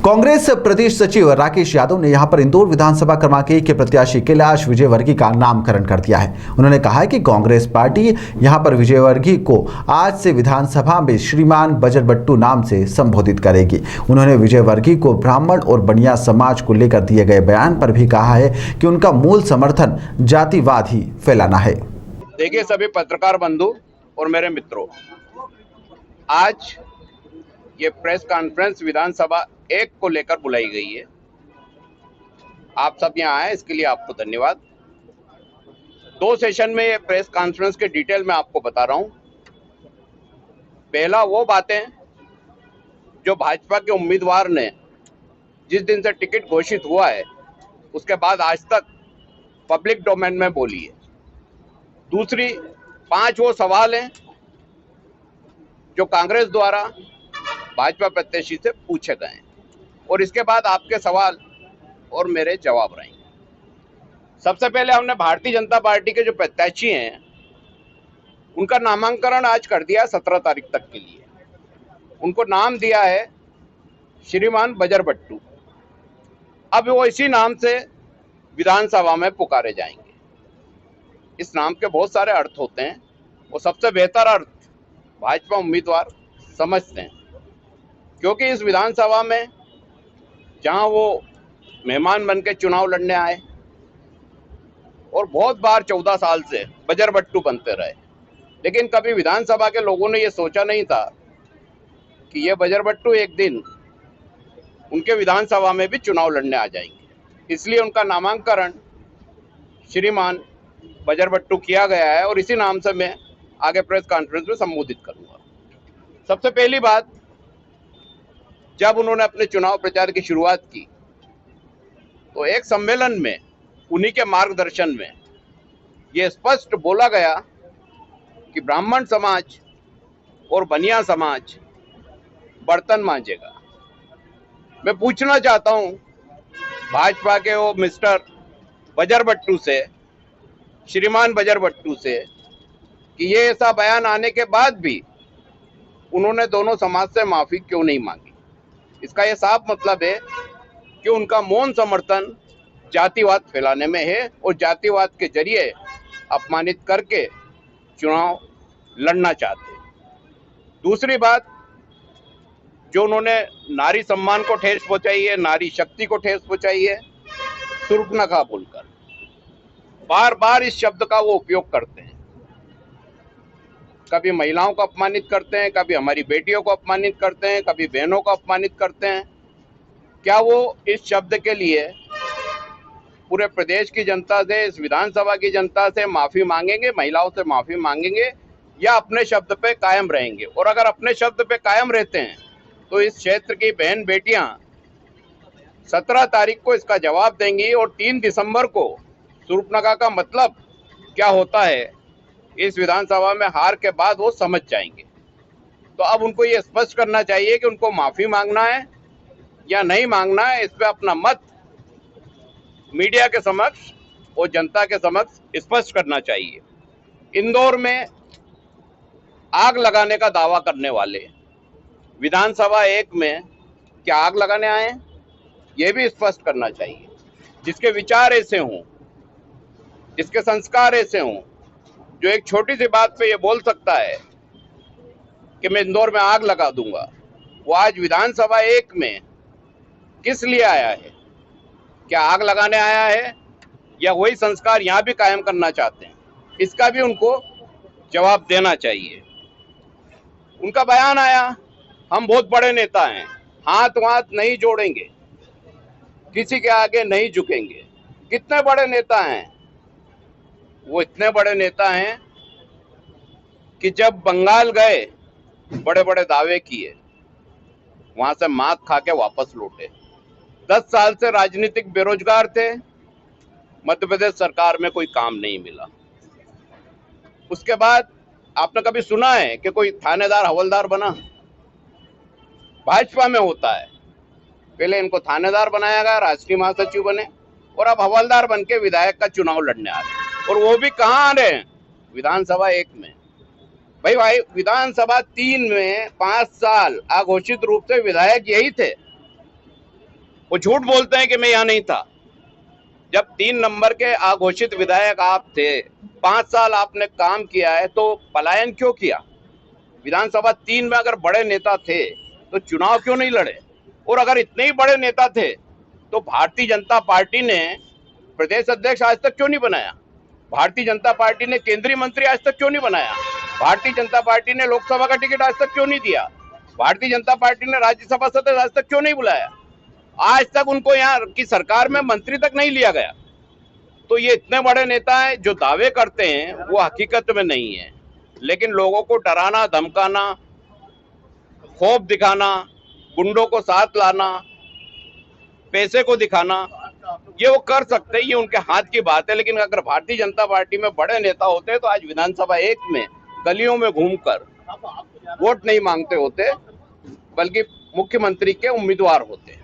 कांग्रेस प्रदेश सचिव राकेश यादव ने यहां पर इंदौर विधानसभा क्रमांक 1 के प्रत्याशी कैलाश विजयवर्गीय का नामकरण कर दिया है। उन्होंने कहा है कि कांग्रेस पार्टी यहां पर विजयवर्गीय को आज से विधानसभा में श्रीमान बजरबट्टू नाम से संबोधित करेगी। उन्होंने विजयवर्गीय को ब्राह्मण और बनिया समाज को लेकर दिए गए बयान पर भी कहा है कि उनका मूल समर्थन जातिवाद ही फैलाना है। देखिए सभी पत्रकार बंधु और मेरे मित्रों, आज ये प्रेस कॉन्फ्रेंस विधानसभा 1 को लेकर बुलाई गई है। आप सब यहाँ आए इसके लिए आपको धन्यवाद। 2 सेशन में ये प्रेस कॉन्फ्रेंस के डिटेल में आपको बता रहा हूँ। पहला वो बातें जो भाजपा के उम्मीदवार ने जिस दिन से टिकट घोषित हुआ है उसके बाद आज तक पब्लिक डोमेन में बोली है। दूसरी 5 वो सवाल हैं जो कांग्रेस द्वारा भाजपा प्रत्याशी से पूछे गए हैं और इसके बाद आपके सवाल और मेरे जवाब रहेंगे। सबसे पहले हमने भारतीय जनता पार्टी के जो प्रत्याशी हैं उनका नामांकन आज कर दिया 17 तारीख तक के लिए। उनको नाम दिया है श्रीमान बजरबट्टू। अब वो इसी नाम से विधानसभा में पुकारे जाएंगे। इस नाम के बहुत सारे अर्थ होते हैं और सबसे बेहतर अर्थ भाजपा उम्मीदवार समझते हैं, क्योंकि इस विधानसभा में जहां वो मेहमान बन के चुनाव लड़ने आए और बहुत बार 14 साल से बजरबट्टू बनते रहे, लेकिन कभी विधानसभा के लोगों ने ये सोचा नहीं था कि ये बजरबट्टू एक दिन उनके विधानसभा में भी चुनाव लड़ने आ जाएंगे। इसलिए उनका नामांकन श्रीमान बजरबट्टू किया गया है और इसी नाम से मैं आगे प्रेस कॉन्फ्रेंस में संबोधित करूंगा। सबसे पहली बात, जब उन्होंने अपने चुनाव प्रचार की शुरुआत की तो एक सम्मेलन में उन्हीं के मार्गदर्शन में ये स्पष्ट बोला गया कि ब्राह्मण समाज और बनिया समाज बर्तन मांजेगा। मैं पूछना चाहता हूं भाजपा के वो मिस्टर बजरबट्टू से, श्रीमान बजरबट्टू से, कि ये ऐसा बयान आने के बाद भी उन्होंने दोनों समाज से माफी क्यों नहीं मांगी। इसका यह साफ मतलब है कि उनका मौन समर्थन जातिवाद फैलाने में है और जातिवाद के जरिए अपमानित करके चुनाव लड़ना चाहते हैं। दूसरी बात, जो उन्होंने नारी सम्मान को ठेस पहुंचाई है, नारी शक्ति को ठेस पहुंचाई है, शूर्पणखा बोलकर बार बार इस शब्द का वो उपयोग करते हैं। कभी महिलाओं को अपमानित करते हैं, कभी हमारी बेटियों को अपमानित करते हैं, कभी बहनों को अपमानित करते हैं। क्या वो इस शब्द के लिए पूरे प्रदेश की जनता से, इस विधानसभा की जनता से माफी मांगेंगे, महिलाओं से माफी मांगेंगे, या अपने शब्द पे कायम रहेंगे? और अगर अपने शब्द पे कायम रहते हैं तो इस क्षेत्र की बहन बेटियां 17 तारीख को इसका जवाब देंगी और 3 दिसंबर को शूर्पणखा का मतलब क्या होता है इस विधानसभा में हार के बाद वो समझ जाएंगे। तो अब उनको ये स्पष्ट करना चाहिए कि उनको माफी मांगना है या नहीं मांगना है। इस पे अपना मत मीडिया के समक्ष और जनता के समक्ष स्पष्ट करना चाहिए। इंदौर में आग लगाने का दावा करने वाले विधानसभा 1 में क्या आग लगाने आए हैं, ये भी स्पष्ट करना चाहिए। जिसके विचार ऐसे हों, जिसके संस्कार ऐसे हों, जो एक छोटी सी बात पे ये बोल सकता है कि मैं इंदौर में आग लगा दूंगा, वो आज विधानसभा 1 में किस लिए आया है? क्या आग लगाने आया है या वही संस्कार यहाँ भी कायम करना चाहते हैं? इसका भी उनको जवाब देना चाहिए। उनका बयान आया, हम बहुत बड़े नेता हैं, हाथ वाथ नहीं जोड़ेंगे, किसी के आगे नहीं झुकेंगे। कितने बड़े नेता हैं? वो इतने बड़े नेता हैं कि जब बंगाल गए बड़े बड़े दावे किए, वहां से मात खा के वापस लौटे। 10 साल से राजनीतिक बेरोजगार थे, मध्य प्रदेश सरकार में कोई काम नहीं मिला। उसके बाद आपने कभी सुना है कि कोई थानेदार हवलदार बना? भाजपा में होता है, पहले इनको थानेदार बनाया गया, राष्ट्रीय महासचिव बने और अब हवलदार बन के विधायक का चुनाव लड़ने आ रहे हैं। और वो भी कहाँ आ रहे हैं? विधानसभा 1 में। भाई विधानसभा 3 में 5 साल अघोषित रूप से विधायक यही थे। वो झूठ बोलते हैं कि मैं यहाँ नहीं था। जब 3 नंबर के अघोषित विधायक आप थे, 5 साल आपने काम किया है, तो पलायन क्यों किया? विधानसभा 3 में अगर बड़े नेता थे तो चुनाव क्यों नहीं लड़े? और अगर इतने ही बड़े नेता थे तो भारतीय जनता पार्टी ने प्रदेश अध्यक्ष आज तक क्यों नहीं बनाया? भारतीय जनता पार्टी ने केंद्रीय मंत्री आज तक क्यों नहीं बनाया? भारतीय जनता पार्टी ने लोकसभा का टिकट आज तक क्यों नहीं दिया? भारतीय जनता पार्टी ने राज्यसभा सदस्य आज तक क्यों नहीं बुलाया? आज तक उनको यहाँ की सरकार में मंत्री तक नहीं लिया गया। तो ये इतने बड़े नेता हैं, जो दावे करते हैं वो हकीकत में नहीं है, लेकिन लोगों को डराना, धमकाना, खौफ दिखाना, गुंडों को साथ लाना, पैसे को दिखाना, ये वो कर सकते हैं, ये उनके हाथ की बात है। लेकिन अगर भारतीय जनता पार्टी में बड़े नेता होते तो आज विधानसभा 1 में गलियों में घूमकर वोट नहीं मांगते होते, बल्कि मुख्यमंत्री के उम्मीदवार होते।